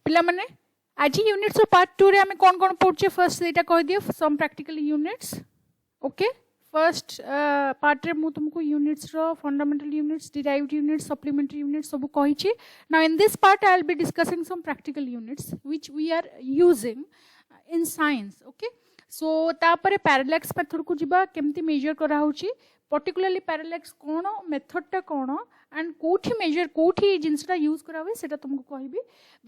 पिला माने आज यूनिट्स ऑफ पार्ट 2 रे हमें कौन कौन पढ़चे फर्स्ट एटा कह दियो some practical units okay first part रे मु तुमको यूनिट्स रो fundamental units derived units supplementary units सब कहि छी now in this part I will be discussing some practical units which we are using in science okay so तापर parallax method को जिबा केमती मेजर करा होची पर्टिकुलरली पैरालैक्स कोन मेथड टा कोन एंड कोठी मेजर कोठी जिनसटा यूज करा हुए सेटा तुमको कहबी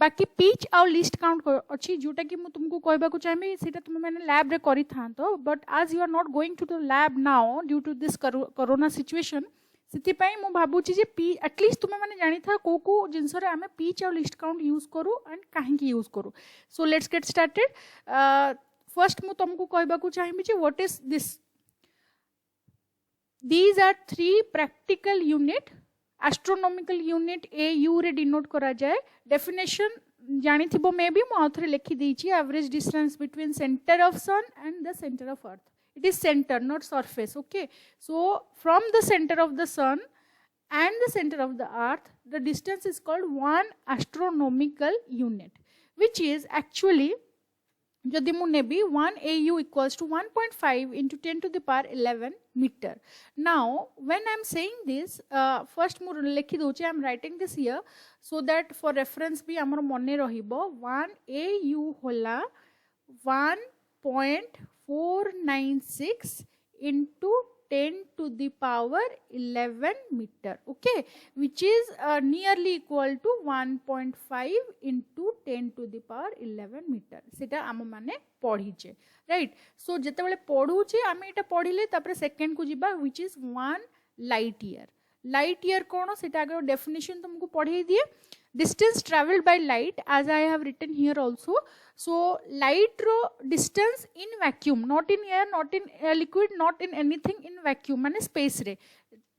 बाकी पिच और लिस्ट काउंट अच्छी जोटा कि मु तुमको कहबा को चाहबी सेटा तुम मैंने लैब रे करि थांतो बट आज you are not going to the lab now due to this corona situation सिति पई मु भाबुची जे पी एटलीस्ट तुम मैंने जानि था को जिनस रे हमें पिच और लिस्ट काउंट यूज करू एंड काहे की यूज करू so let's get started first मु तुमको कहबा को चाहबी जे what is this these are three practical unit astronomical unit AU रे डिनोट करा जाए डेफिनेशन जानी थिबो मे भी मु आउथरे लिखि देछि average distance between centre of sun and the centre of earth it is centre not surface okay so from the centre of the sun and the center of the earth the distance is called one astronomical unit which is actually जदि मु नेबी 1 AU equals to 1.5 into 10 to the power 11 meter. Now, when I am saying this, first मु लिखि दोचे I am writing this here so that for reference भी हमर मने रहिबो 1 AU होला 1.496 into 10 to the power 11 meter okay which is nearly equal to 1.5 into 10 to the power 11 meter सेटा आम माने पढ़ीचे राइट सो जेते बेले पढुचे आमे एटा पढिले तापर सेकंड को जिबा which is 1 light year कोन सेटा आगे डेफिनेशन तुमको पढ़ाई दिए distance traveled by light as I have written here also so light ro distance in vacuum not in air not in liquid not in anything in vacuum माने space रे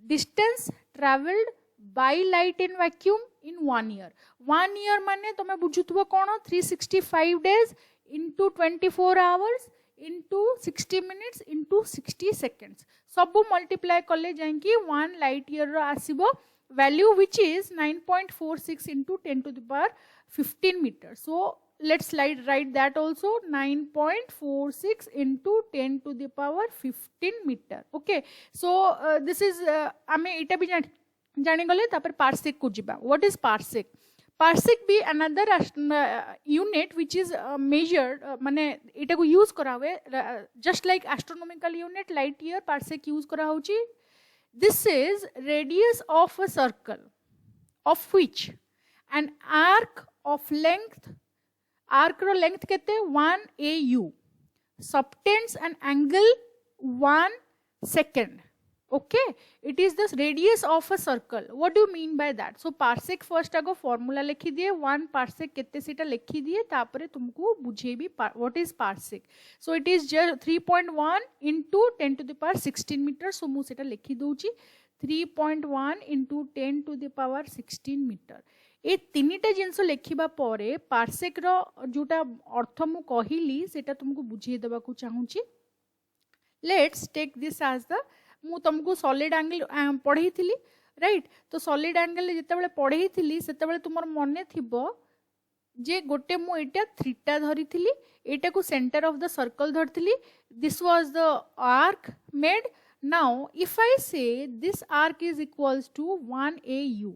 distance traveled by light in vacuum in 1 year माने तमे बुझुथबो कोन 365 days into 24 hours into 60 minutes into 60 seconds सब multiply कले जांकी 1 light year row आसीबो value which is 9.46 into 10 to the power 15 meter so let's write that also 9.46 into 10 to the power 15 meter okay so this is ame eta bi jani gale taपर parsec को jiba what is parsec be another unit which is measured mane eta को use kara हुए just like astronomical unit light year parsec use kara hochi this is radius of a circle of which an arc of length arc ro length kete 1 AU subtends an angle 1 second okay it is the radius of a circle what do you mean by that so parsec first ago formula लिखि दिए 1 parsec केते सेटा लिखि दिए तापरे तुमको बुझेबी what is parsec so it is just 3.1 into 10 to the power 16 meter so मु सेटा लिखि दोची 3.1 into 10 to the power 16 meter ए तीनिटा जिनस लिखिबा परे पार्सेक रो जोटा अर्थ मु कहिली सेटा तुमको बुझे देबा को चाहूची let's take this as the मु तुमको सॉलिड एंगल पढ़ई थिली राइट तो सॉलिड एंगल जेते बेले पढ़ई थिली सेते बेले तुमर मने थिबो जे गोटे मु एटा थीटा धरि थिली एटा को सेंटर ऑफ द सर्कल धरथिली this was the arc made now if I say this arc is equals to 1 AU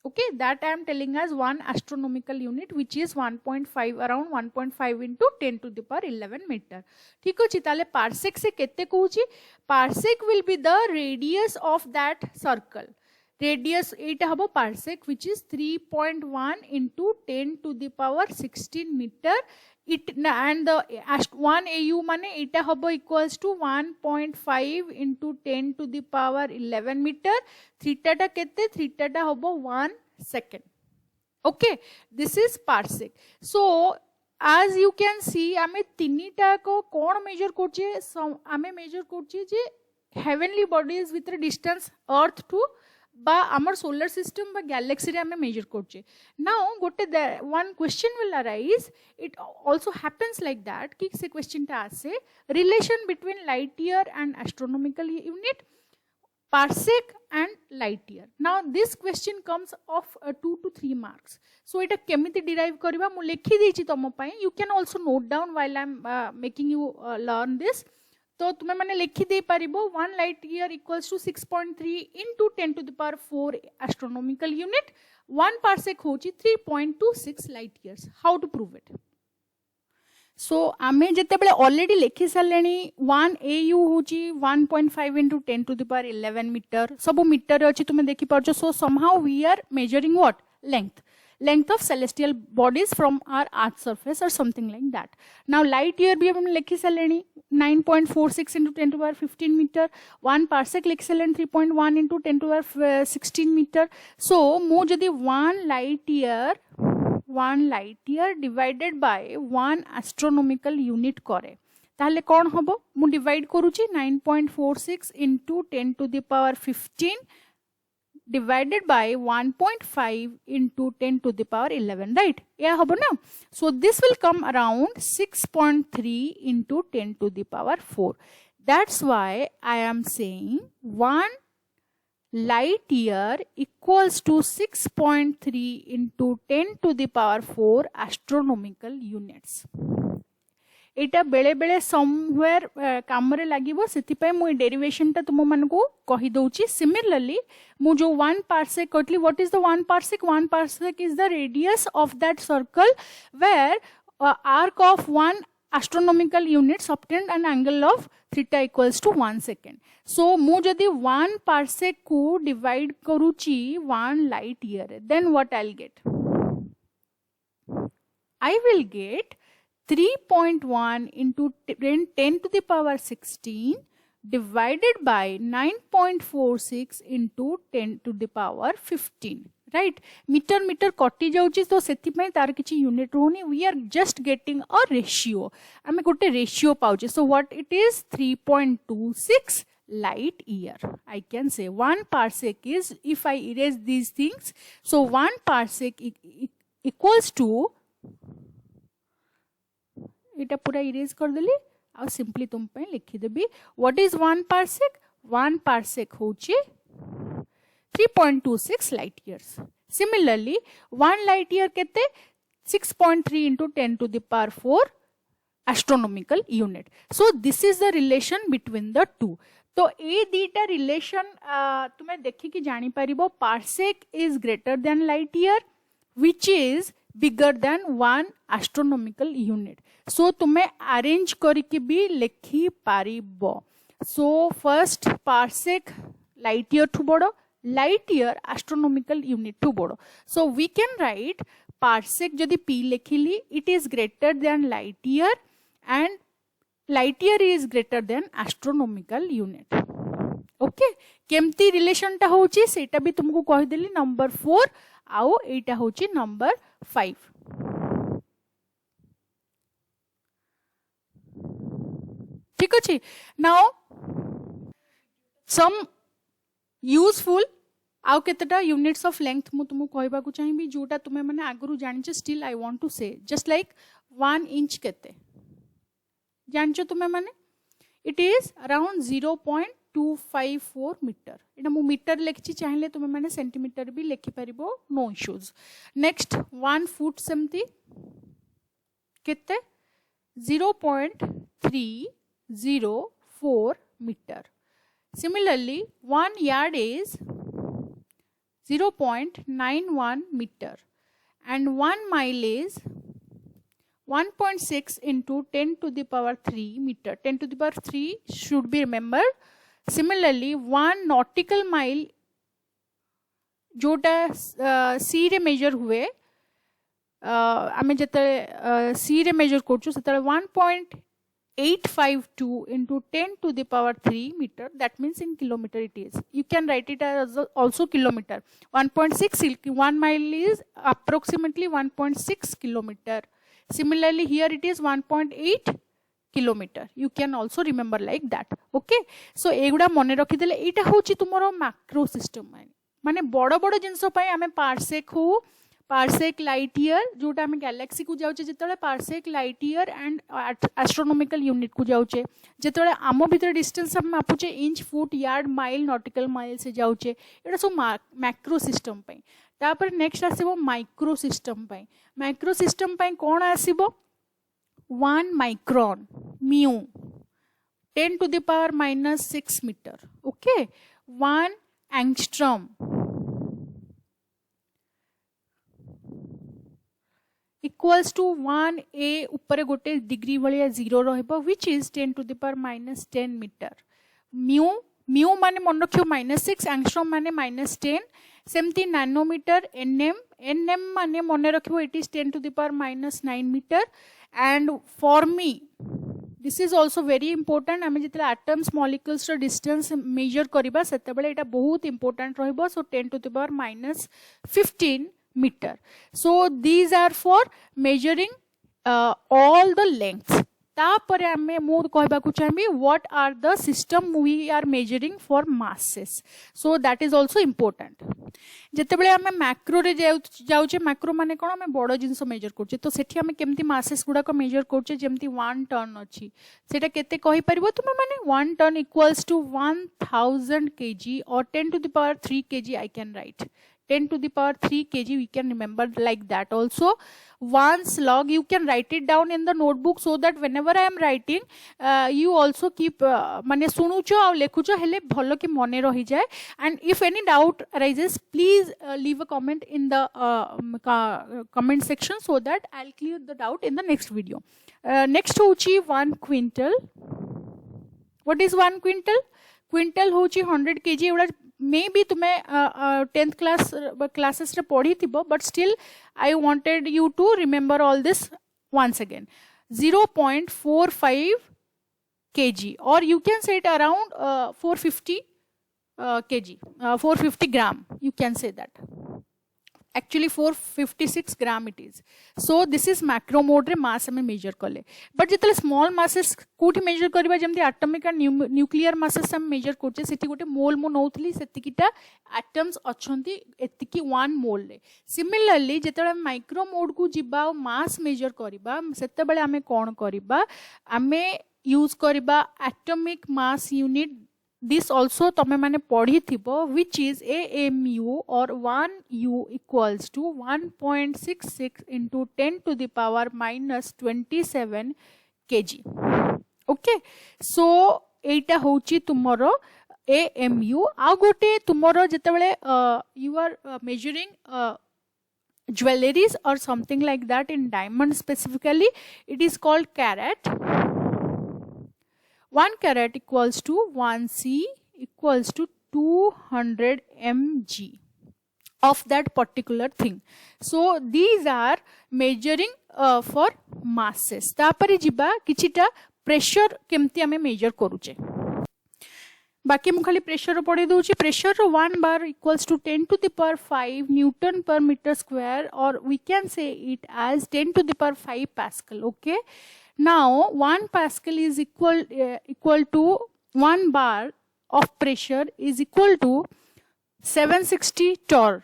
okay that I am telling as one astronomical unit which is 1.5 around 1.5 into 10 to the power 11 meter ठीक अछि ताले parsec से केते कहूची parsec will be the radius of that circle radius एटा हबो parsec which is 3.1 into 10 to the power 16 meter it and the 1 AU माने एटा हबो equals to 1.5 into 10 to the power 11 meter theta टा केते theta टा हबो 1 second okay this is parsec so as you can see आमे तीनिटा को कोन major करछे आमे मेजर करछे जे heavenly bodies with the distance earth to बा आमर सोलर सिस्टम बा गैलेक्सी रे हमें मेजर करछे नाउ गोटे one question will arise it also happens like that कि से क्वेश्चन टा आसे relation between light year and astronomical unit parsec and light year. Now this question comes of 2 to 3 marks. So it kemiti derive kariba mu lekhi dechi tomo pai. You can also note down while I am making you learn this. तो तुम्हें मैंने लिखी दे पारिबो 1 light year equals to 6.3 into 10 to the power 4 astronomical unit. 1 parsec होची 3.26 light years. How to prove it? So आमे जते बले already लिखी सालेनी 1 AU होची 1.5 into 10 to the power 11 meter. सबो मीटर अछि तुम्हें देखि परछो. So somehow we are measuring what? Length of celestial bodies from our earth surface or something like that. Now light year भी हम लिखी सालेनी 9.46 into 10 to the power 15 meter. 1 parsec लिखी सालेनी 3.1 into 10 to the power 16 meter. So मु जदि 1 light year divided by 1 astronomical unit करे ताहले कौन हबो मु डिवाइड करूची 9.46 into 10 to the power 15 divided by 1.5 into 10 to the power 11, right? Yeah, habo na? So this will come around 6.3 into 10 to the power 4. That's why I am saying 1 light year equals to 6.3 into 10 to the power 4 astronomical units. एटा बेले बेले somewhere काम रे लागिबो सेति पय मु derivation ता तुम मन को कहि दउची. सिमिलरली मु जो 1 parsec कटली what is the 1 parsec? 1 parsec is the radius of that circle where arc of 1 astronomical units obtained an angle of theta equals to 1 second. So मु जदि 1 parsec को divide करूची 1 light year then what I'll get? I will get 3.1 into 10 to the power 16 divided by 9.46 into 10 to the power 15. Right? Meter कटि जाउची तो सेति पय तार किछि यूनिट रोनी. We are just getting a ratio. आमे गोटे रेशियो पाउची. So what it is? 3.26 light year. I can say 1 parsec is, if I erase these things, so 1 parsec equals to, इटा पूरा इरेज कर देली आ सिंपली तुम पे लिखि देबी. What is 1 parsec? 1 parsec होची 3.26 light years. Similarly 1 light year केते 6.3 into 10 to the power 4 astronomical unit. So this is the relation between the two. तो ए दीटा relation तुम्हें देखि कि जानि परिबो. parsec is greater than light year which is bigger than 1 astronomical unit. So तुम्हें arrange करके भी लिखि पारिबो. So first parsec light year ठु बड़ो, light year astronomical unit ठु बड़ो. So we can write parsec जदि p लिखिली it is greater than light year and light year is greater than astronomical unit. Okay, केमती relation टा होची सेटा भी तुमको कहि देली नंबर 4 आओ एटा होची नंबर 5. ठीक अछि. नाउ सम यूजफुल आउ केतटा यूनिट्स ऑफ लेंथ मु तुमको कहबा को चाहिबी जोटा तुमे माने आगरु जानि छ. स्टिल आई वांट टू से जस्ट लाइक 1 इंच केते जानचो तुमे माने इट इज अराउंड 0.254 मीटर. इटा मु मीटर लेखछि चाहिले तुमे माने सेंटीमीटर भी लेखि परिबो. No issues. नेक्स्ट 1 फुट सेमती केते 0.304 metre. Similarly 1 yard is 0.91 meter and 1 mile is 1.6 into 10 to the power 3 meter. 10 to the power 3 should be remembered. Similarly 1 nautical mile जोटा सी रे मेजर हुए आमे जते सी रे मेजर करछु सेते 1.852 into 10 to the power 3 meter. That means in kilometer it is. You can write it as also kilometer. 1.6 1 mile is approximately 1.6 kilometer. Similarly here it is 1.8 kilometer. You can also remember like that. Okay, so एगुडा मने रखि देले एटा होची तुमरो macro system. माने बड़ बड़ जिंस पय आमे पार्सेक हो पार्सेक लाइट ईयर जोटा आम गैलेक्सी को जाऊे जिते parsec light year and astronomical unit को जाऊे जिते आम भीतर डिस्टेंस हम Mapuche inch foot yard mile nautical mile से जाऊे यहाँ सब मैक्रो सिस्टम तापर नेक्स्ट आसो माइक्रो सिस्टम माइक्रो सिस्टम कौन आसो 1 micron mu 10 to the power minus 6 meter. Okay, 1 angstrom equals to 1 a ऊपर गोटे डिग्री भाया 0 रहिबो which is 10 to the power minus 10 meter. Mu माने मन रखियो -6 angstrom माने -10 सेमती नैनोमीटर एनएम माने मन रखियो it is 10 to the power minus 9 meter and for me this is also very important आम जिते एटम्स मॉलिक्यूल्स रो डिस्टेंस मेजर करबा सेते बेले एटा बहुत important रहइबो so 10 to the power minus 15 meter. So these are for measuring all the lengths. तापर आमे मु कहबा को चाहबी what are the system we are measuring for masses. So that is also important. जेते बेले आमे मैक्रो रे जाउचे मैक्रो माने कोन आमे बड़ जिंस मेजर करचे तो सेठी आमे केमती मासेस गुडा को मेजर करचे जेमती 1 टन अछि सेटा केते कहि परिबो तुमे माने 1 ton equals to 1000 kg or 10 to the power 3 kg I can write 10 to the power 3 kg we can remember like that also. Once log you can write it down in the notebook so that whenever I am writing you also keep माने सुनुचो आ लेखुचो हेले भलो कि मने रही जाए. And if any doubt arises please leave a comment in the comment section so that I'll clear the doubt in the next video. Next होची 1 quintal. What is 1 quintal? Quintal होची 100 kg एवडा may be तुम्हें 10th classes रे पढ़ी थिबो but still I wanted you to remember all this once again. 0.45 kg or you can say it around 450 kg 450 gram you can say that. Actually 456 gram it is. So this is macro mode रे mass हमें measure कले. But जितले small masses कोठी measure करिबा जेमति atomic and nuclear masses हम measure करचे सेठी गोटे mole मो नौथली सेतिकिटा atoms अछंती एतिकी 1 mole रे. Similarly जितले micro mode को जिबा mass measure करिबा सेते बेले हमें कोन करिबा हमें use करिबा atomic mass unit. This also तमे माने पढ़ी थिबो which is AMU or 1U equals to 1.66 into 10 to the power minus 27 kg. Okay, so एटा होची तुमरो AMU. आ गोटे तुमरो जेतेबेले you are measuring jewelries or something like that in diamond specifically it is called carat. 1 carat equals to 1 C equals to 200 mg of that particular thing. So these are measuring for masses. तापरे जिबा किछिटा pressure केमती हमें measure करूचे. बाकी मु खाली pressure पढ़ी दूची. Pressure 1 bar equals to 10 to the power 5 Newton per meter square or we can say it as 10 to the power 5 Pascal. Okay. Now 1 Pascal is equal to 1 bar of pressure is equal to 760 torr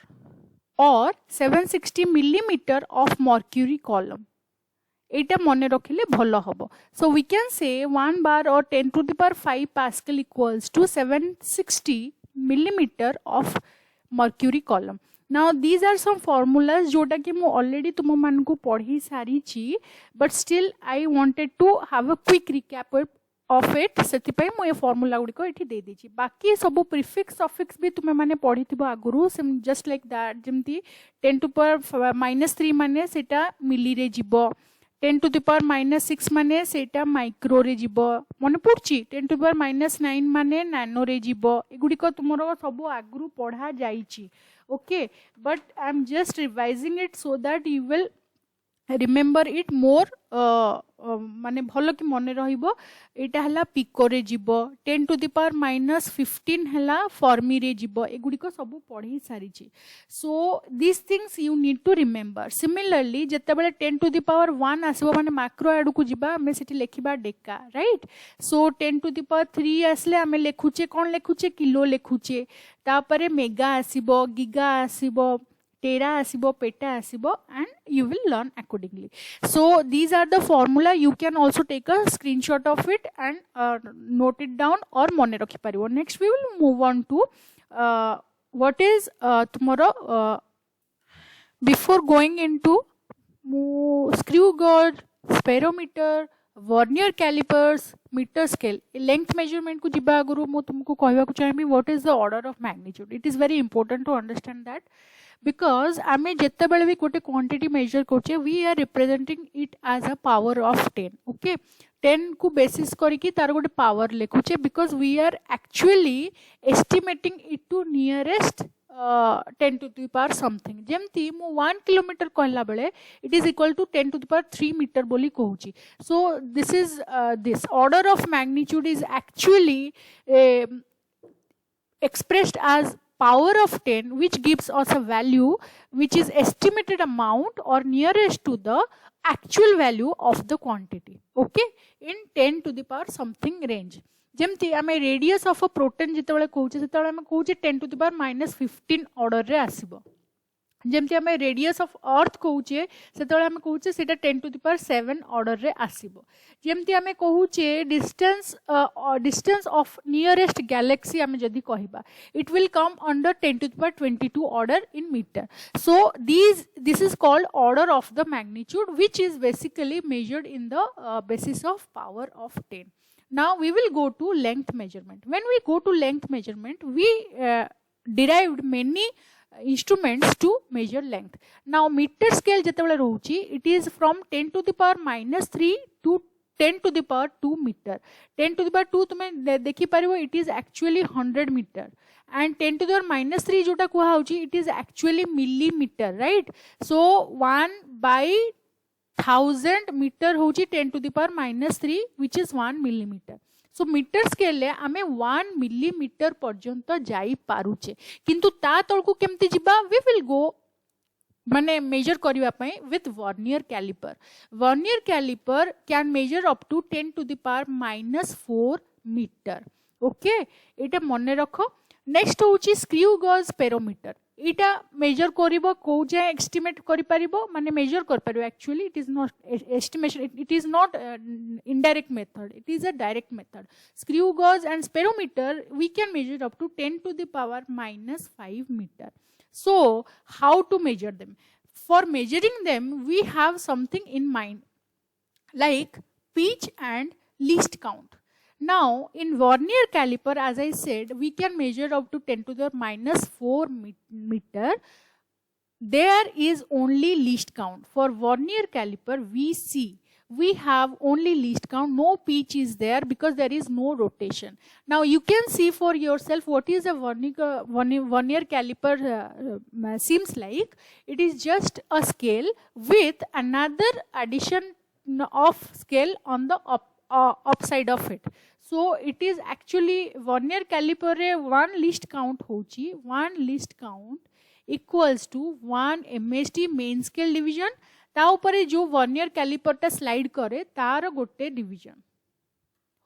or 760 millimeter of mercury column. एटा मने रखिले भलो हबो. So we can say 1 bar or 10 to the power 5 Pascal equals to 760 millimeter of mercury column. Now these are some formulas जोटा कि मु already तुम मान को पढ़ी सारी ची but still I wanted to have a quick recap of it सेति पय मु ए फॉर्मूला गुडी को एठी दे देची. बाकी सब प्रीफिक्स सफिक्स भी तुम माने पढ़ी थिबो आगुरु just like that जेमती 10 to the power -3 माने सेटा मिली रे जिवो 10 to the power -6 माने सेटा माइक्रो रे जिवो मन पड़ची 10 to the power -9 माने नैनो रे जिवो एगुडी को तुमरो सब आगुरु पढ़ा जाईची. Okay, but I'm just revising it so that you will remember it more माने भलो कि मने रहिबो. एटा हला पिको रे जिवो 10 to the power -15 हला फॉर्मी रे जिवो एगुडी को सब पढ़ी सारी छी. So these things you need to remember. Similarly जते बेले 10 to the power 1 आसीबो माने मैक्रो आडू को जिबा हमें सेठी लेखिबा Deka right. So 10 to the power 3 आसले हमें लेखुचे कोन लेखुचे किलो लेखुचे तापरे मेगा आसीबो गिगा आसीबो tera asibo, peta asibo, and you will learn accordingly. So these are the formula. You can also take a screenshot of it and note it down or mone rakhi paribo. Next we will move on to what is tomorrow. Before going into screw gauge, spirometer, vernier callipers, metre scale, length measurement को जिबा आगुरु मो तुमको कहबा को चाहबी what is the order of magnitude. It is very important to understand that because आमे जेते बेले भी गोटे क्वांटिटी मेजर करछे we are representing it as a power of 10. Okay 10 को बेसिस करके तार गोटे पावर लिखुचे because we are actually estimating it to nearest 10 to the power something. जेमती मु 1 किलोमीटर कहला बेले it is equal to 10 to the power 3 metre बोली कहूची. So this is this order of magnitude is actually expressed as power of 10, which gives us a value which is estimated amount or nearest to the actual value of the quantity. Okay, in 10 to the power something range. जेमती आम radius of a proton जिते कौचे से कौचे 10 to the power -15 order रे आसीबो. जेमती आम radius of earth कौचे से कौचे से 10 to the power 7 order रे आसीबो. जेमती आम कौचे डिस्टेंस ऑफ नियरेस्ट गैलेक्सी आम जदि कहबा it will come under 10 to the power 22 order in metre. So this is called order of the magnitude which is basically measured in the basis of power of 10. Now we will go to length measurement. When we go to length measurement, we derived many instruments to measure length. Now meter scale jetebale rohuchi, it is from 10 to the power -3 to 10 to the power 2 meter. 10 to the power 2 तुमे देखि परिबो it is actually 100 meter. And 10 to the power -3 जोटा कुहा होची it is actually millimeter, right? So 1 by 1000 metre होची 10 to the power -3 which is 1 millimeter. So metre scale ले आमे 1 millimeter पर्यंत जाई पारुचे किंतु ता तळकु केमती जिबा we will go माने मेजर करिवा पई with vernier caliper. Vernier caliper can measure up to 10 to the power -4 metre. Okay एटा मने रखो. नेक्स्ट होची स्क्रू गॉज स्पेरोमीटर. इटा मेजर करिबो को जे एस्टिमेट करि परिबो माने मेजर कर परिबो. Actually it is not estimation, it is not indirect method, it is a direct method. Screw gauge and spherometer we can measure up to 10 to the power -5 meter. So how to measure them? For measuring them we have something in mind like pitch and least count. Now in vernier caliper, as I said, we can measure up to 10 to the -4 meter. There is only least count. For vernier caliper VC, we have only least count, no pitch is there because there is no rotation. Now you can see for yourself what is a vernier caliper seems like. It is just a scale with another addition of scale on the upside of it. So it is actually vernier caliper रे one least count होची. One least count equals to 1 MSD main scale division. ता ऊपर जो vernier caliper टा slide करे तार गोटे division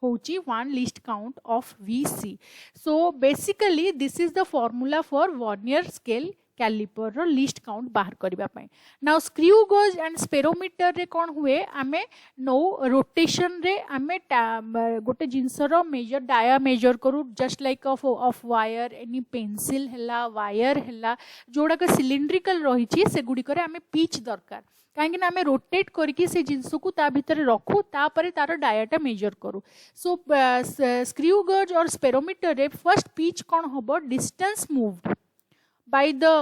होची 1 least count of VC. So basically this is the formula for vernier scale calliper रो लीस्ट काउंट बाहर करबा पई. Now screw gauge and spherometer रे कोन हुए आमे नो रोटेशन रे आमे गोटे जिंस रो मेजर डाया मेजर करू just like of wire any pencil हला वायर हला जोड़ा के सिलिंड्रिकल रही छी से गुडी करे आमे पिच दरकार कहीं ना आमे रोटेट करके से जिंस को ता भीतर रखू तापर तार डायाटा मेजर करू. सो स्क्रू गॉज और स्पेरोमीटर रे फर्स्ट पिच कोन होबो distance moved by the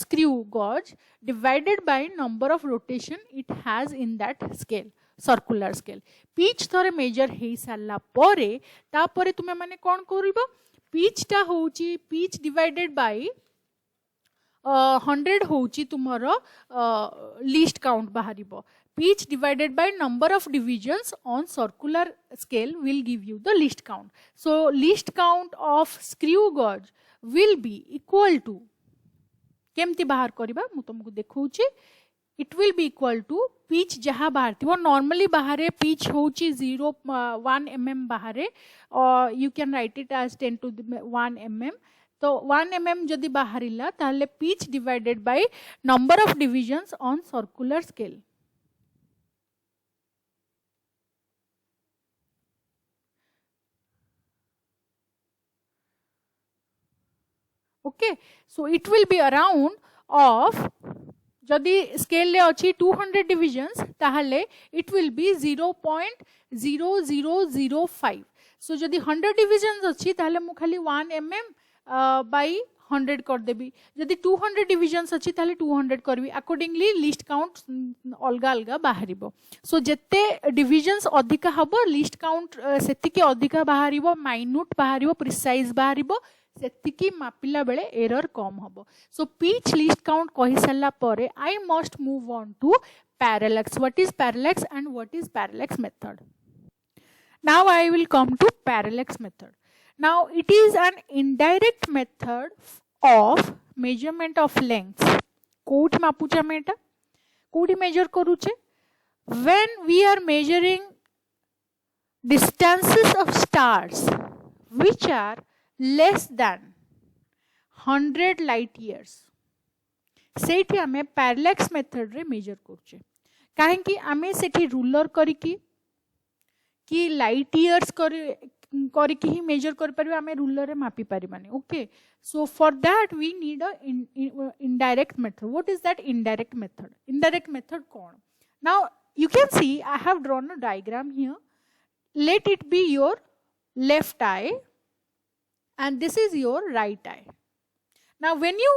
screw gauge divided by number of rotation it has in that scale, circular scale. Pitch थरे measure हेई साला परे तापरे तुमे माने कोन करिबो pitch टा होची pitch divided by 100 होची तुमरो least count बाहरिबो. Pitch divided by number of divisions on circular scale will give you the least count. So least count of screw gauge will be equal to केमती बाहर करबा मु तुमको देखौची. It will be equal to pitch जहाँ बाहर थी normally बाहर पिच होची 0.1 mm बाहर you can write it as 10 to the 1 mm. तो 1 mm जदि बाहरिला ताहले pitch divided by number of divisions on circular scale. Okay, so it will be around of जदि स्केल अच्छी 200 डिविजन्स ताहले इट विल बी 0.0005. सो जदि 100 divisions अच्छी ताहले मु खाली 1 mm बाई 100 कर देबी. जदि 200 डिविजन्स अच्छी ताहले 200 करबी. अकॉर्डिंगली लिस्ट काउंट अलगा अलगा बाहरिबो. सो जेते डिविजन्स अधिका हबो लिस्ट काउंट सेतिके अधिका बाहरिबो, माइन्यूट बाहरिबो, प्रिसाइज बाहरिबो, सेतिकी मापिला बेले एरर कम हबो. सो पिच लिस्ट काउंट कहि सल्ला परे I must move on to parallax. What is parallax and what is parallax method? Now I will come to parallax method. Now it is an indirect method of measurement of lengths. कोठी Mapuche हम एटा कोठी measure करूचे when we are measuring distances of stars which are less than 100 light years. सेठी हमें parallax method रे measure करूचे. काहे कि हमें सेठी ruler करिकी कि लाइट इयर्स करके ही मेजर कर परिबा, हमें रूलर रे मापी परिबानी. Okay, so for that we need a indirect method. What is that indirect method? Indirect method कौन? Now you can see I have drawn a diagram here. Let it be your left eye and this is your right eye. Now when you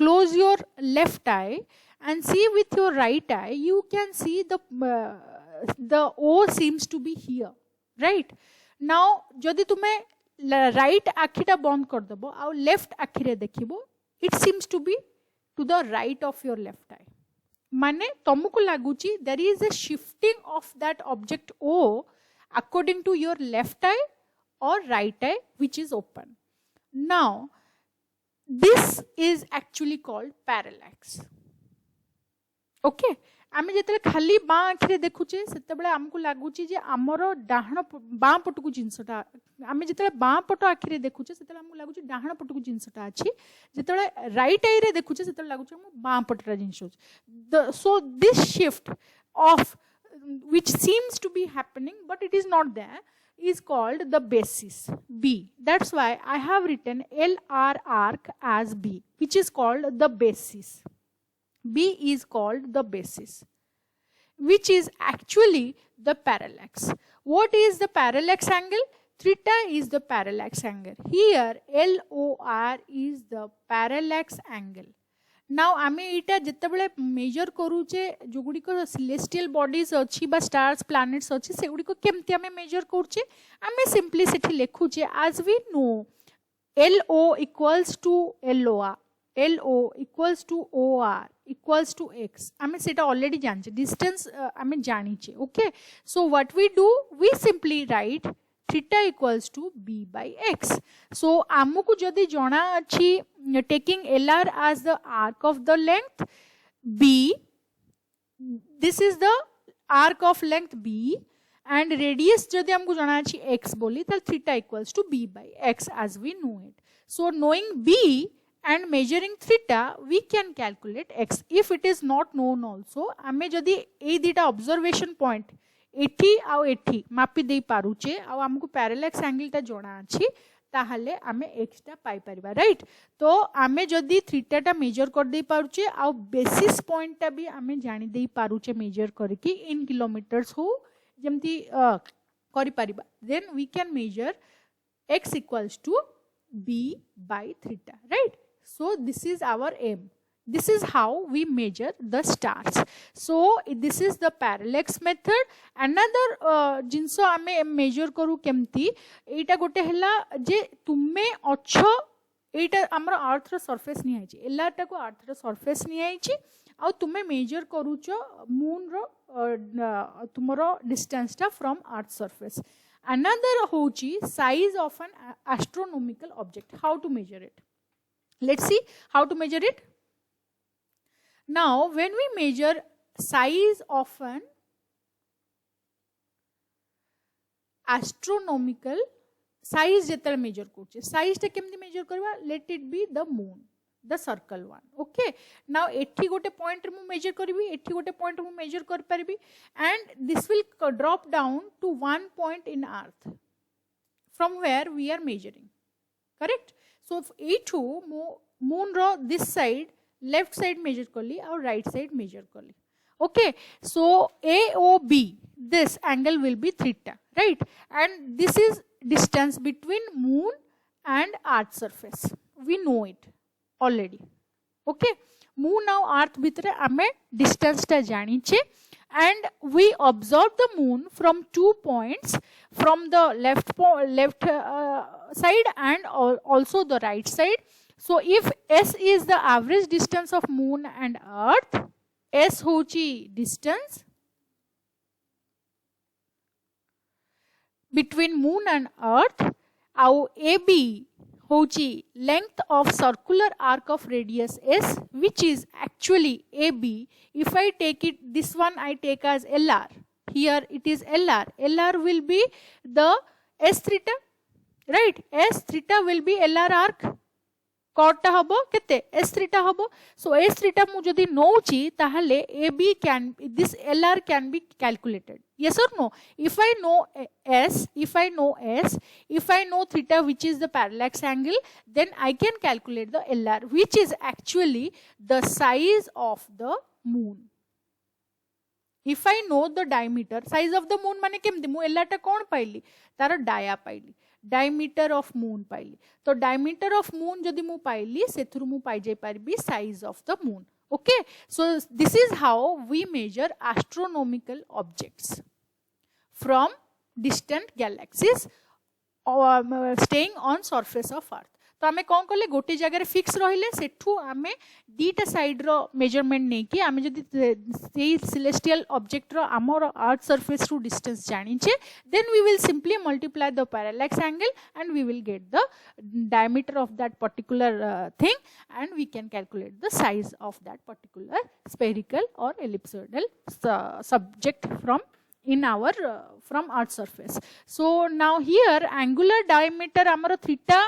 close your left eye and see with your right eye, you can see the O seems to be here, right? Now जदि तुम्हें right आखिटा बंद कर दबो आ left आखिरे देखिबो, it seems to be to the right of your left eye. माने तुमको लागुची there is a shifting of that object O according to your left eye or right eye which is open. Now this is actually called parallax. Okay, आमे जेतले खाली बाँ आखिरे देखुचे सेतेबेले हमको लागुची जे हमरो डाहण बाँ पटकु जिंसटा, आमे जेतले बाँ पट आखिरे देखुचे सेतेबेले हमको लागुची डाहण पटकु जिंसटा अछि, जेतले राइट आई रे देखुचे सेतेबेले लागुची हम बाँ पटरा जिंस अछि. So this shift of which seems to be happening but it is not there is called the basis, B. That's why I have written LR arc as B, which is called the basis. B is called the basis, which is actually the parallax. What is the parallax angle? Theta is the parallax angle. Here LOR is the parallax angle. Now आमे इटा जितेबले major करूचे जो गुडी को celestial bodies अच्छी बा stars planets अच्छी से गुडी को केमती आमे मेजर करूचे, आमे simply Sethi लेखुचे as we know LO equals to LOR, LO equals to OR equals to X. आमे सेटा already जानचे, distance आमे जानीचे. Okay, so what we do, we simply write theta equals to B by X. So आमुको जदि जाना अच्छी taking LR as the arc of the length B, this is the arc of length B, and radius जदि हमको जाना अच्छी X बोली तो theta equals to B by X as we know it. So knowing B and measuring theta we can calculate X. If it is not known also, आमे जदि ए दिटा observation point एठी आउ एठी मापी दे पारुचे आउ हमको पैरेलैक्स एंगल ता जोना अछि ताहले आमे x टा पाई परिबा, राइट? तो आमे जदी थीटा टा मेजर कर दे पारुचे आउ बेसिस पॉइंट टा भी आमे जानि दे पारुचे मेजर करके इन किलोमीटर्स हो जेमती करि परिबा, then we can measure x equals to b by theta, right? So this is our aim. This is how we measure the stars. So this is the parallax method. Another जिनसो आमे measure करू केमती एटा गोटे हला जे तुमे अच्छो एटा हमर अर्थ रो surface नि आइछि, एलाटा को अर्थ रो सरफेस नि आइछि आ तुमे मेजर करूचो मून रो तुमरो डिस्टेंस टा फ्रॉम अर्थ सरफेस. Another होची size of an astronomical object. How to measure it? Let's see how to measure it. Now when we measure size of an astronomical size जेतल measure करछे size टा केमती major करबा let it be the moon the circle one. Okay, now एठी गोटे point रे मु measure करबी एठी गोटे point रे मु measure कर परबी and this will drop down to one point in earth from where we are measuring, correct? So एठू moon row this side left side measure करली और right side measure करली. Okay, so AOB, this angle will be theta, right? And this is distance between moon and earth surface. We know it already. Okay, moon now earth bhitre ame distance ta janiche, and we observe the moon from 2 points, from the left side and also the right side. So if S is the average distance of moon and earth, S hochi distance between moon and earth, our AB hochi length of circular arc of radius S, which is actually AB. If I take it, this one I take as LR, here it is LR. LR will be the S theta, right? S theta will be LR arc. Cot ta habo kete S theta habo. So S theta mu jodi nouchi tahale AB can, this LR can be calculated. Yes or no? If I know S, if I know theta, which is the parallax angle, then I can calculate the LR, which is actually the size of the moon. If I know the diameter, size of the moon mane kemti mu LR ta kon paili, tara dia paili, diameter of moon paili. So diameter of moon jodi mu paili, sethuru mu pai jai paribi size of the moon. Okay, so this is how we measure astronomical objects from distant galaxies staying on surface of earth. तो आमे कौन कले गोटे जगह fix रहिले सेठू आमे दीटा side रो measurement नै कि आमे जदी सेई सेलेस्टियल ऑब्जेक्ट रो आमर अर्थ सरफेस टू डिस्टेंस जानिचे, then we will simply multiply the parallax angle and we will get the diameter of that particular thing, and we can calculate the size of that particular spherical or ellipsoidal subject from in our from earth surface. So now here angular diameter amaro theta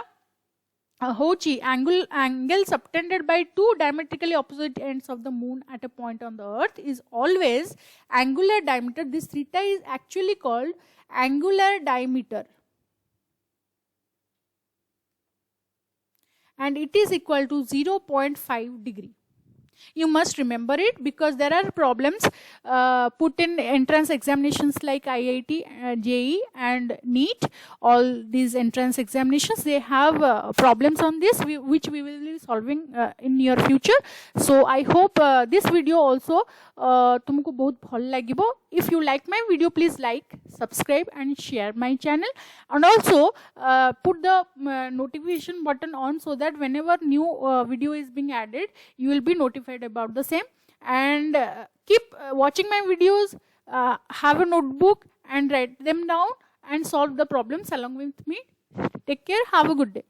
hochi angle subtended by two diametrically opposite ends of the moon at a point on the earth is always angular diameter. This theta is actually called angular diameter, and it is equal to 0.5 degree. You must remember it because there are problems put in entrance examinations like IIT, JEE and NEET. All these entrance examinations, they have problems on this which we will be solving in near future. So I hope this video also तुमको बहुत भल लागिबो. If you like my video, please like, subscribe and share my channel, and also put the notification button on so that whenever new video is being added, you will be notified about the same. And keep watching my videos, have a notebook and write them down and solve the problems along with me. Take care, have a good day.